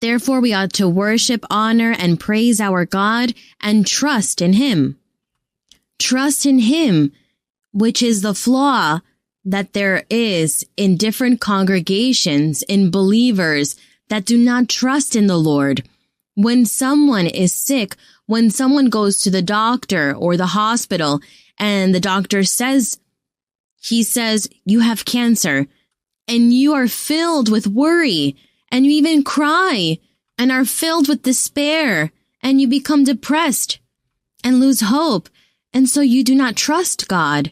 Therefore, we ought to worship, honor, and praise our God and trust in Him. Trust in Him, which is the flaw that there is in different congregations, in believers that do not trust in the Lord. When someone is sick, when someone goes to the doctor or the hospital and the doctor says, you have cancer, and you are filled with worry, and you even cry and are filled with despair, and you become depressed and lose hope. And so you do not trust God.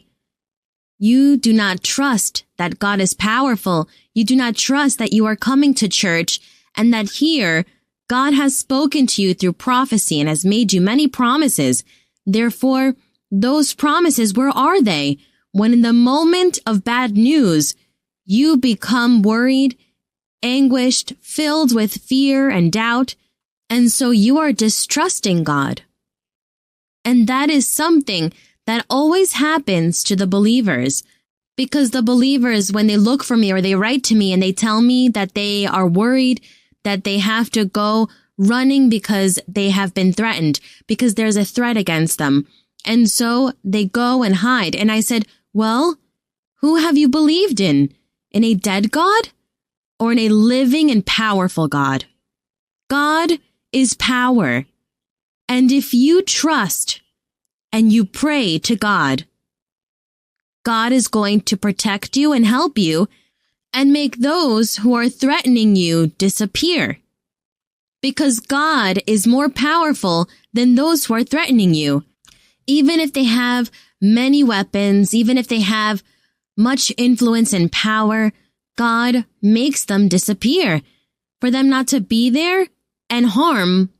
You do not trust that God is powerful. You do not trust that you are coming to church and that here God has spoken to you through prophecy and has made you many promises. Therefore, those promises, where are they? When in the moment of bad news, you become worried, anguished, filled with fear and doubt, and so you are distrusting God. And that is something that always happens to the believers, because the believers, when they look for me or they write to me and they tell me that they are worried, that they have to go running because they have been threatened, because there's a threat against them. And so they go and hide. And I said, well, who have you believed in? In a dead God or in a living and powerful God? God is power. And if you trust and you pray to God, God is going to protect you and help you and make those who are threatening you disappear. Because God is more powerful than those who are threatening you. Even if they have many weapons, even if they have much influence and power, God makes them disappear for them not to be there and harm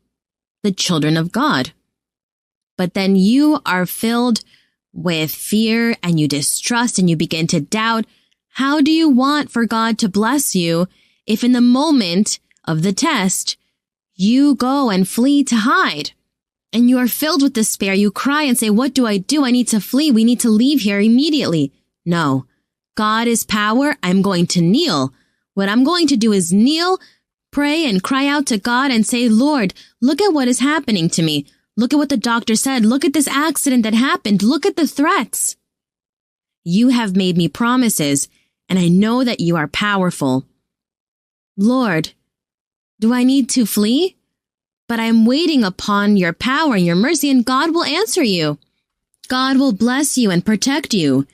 the children of God. But then you are filled with fear and you distrust and you begin to doubt. How do you want for God to bless you if in the moment of the test, you go and flee to hide? And you are filled with despair. You cry and say, what do? I need to flee. We need to leave here immediately. No, God is power. I'm going to kneel. What I'm going to do is kneel, pray, and cry out to God and say, Lord, look at what is happening to me. Look at what the doctor said. Look at this accident that happened. Look at the threats. You have made me promises, and I know that you are powerful. Lord, do I need to flee? But I'm waiting upon your power and your mercy, and God will answer you. God will bless you and protect you.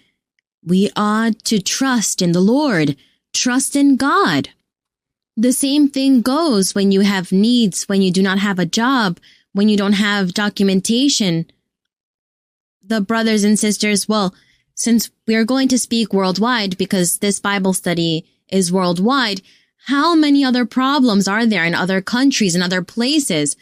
We ought to trust in the Lord, trust in God. The same thing goes when you have needs, when you do not have a job, when you don't have documentation. The brothers and sisters, well, since we are going to speak worldwide because this Bible study is worldwide, how many other problems are there in other countries and other places?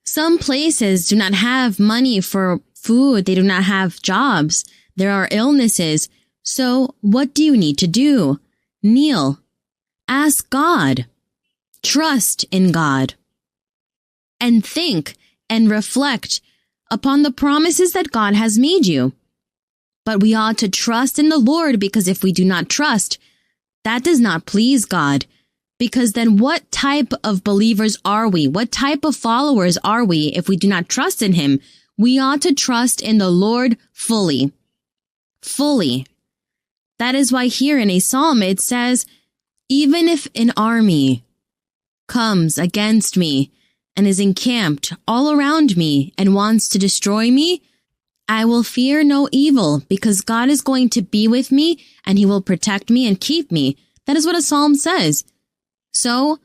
Some places do not have money for food. They do not have jobs. There are illnesses. So what do you need to do? Kneel. Ask God. Trust in God. And think and reflect upon the promises that God has made you. But we ought to trust in the Lord, because if we do not trust, that does not please God. Because then what type of believers are we? What type of followers are we if we do not trust in Him? We ought to trust in the Lord fully. Fully. That is why here in a psalm it says, even if an army comes against me and is encamped all around me and wants to destroy me, I will fear no evil, because God is going to be with me and He will protect me and keep me. That is what a psalm says. So,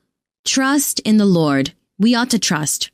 trust in the Lord. We ought to trust.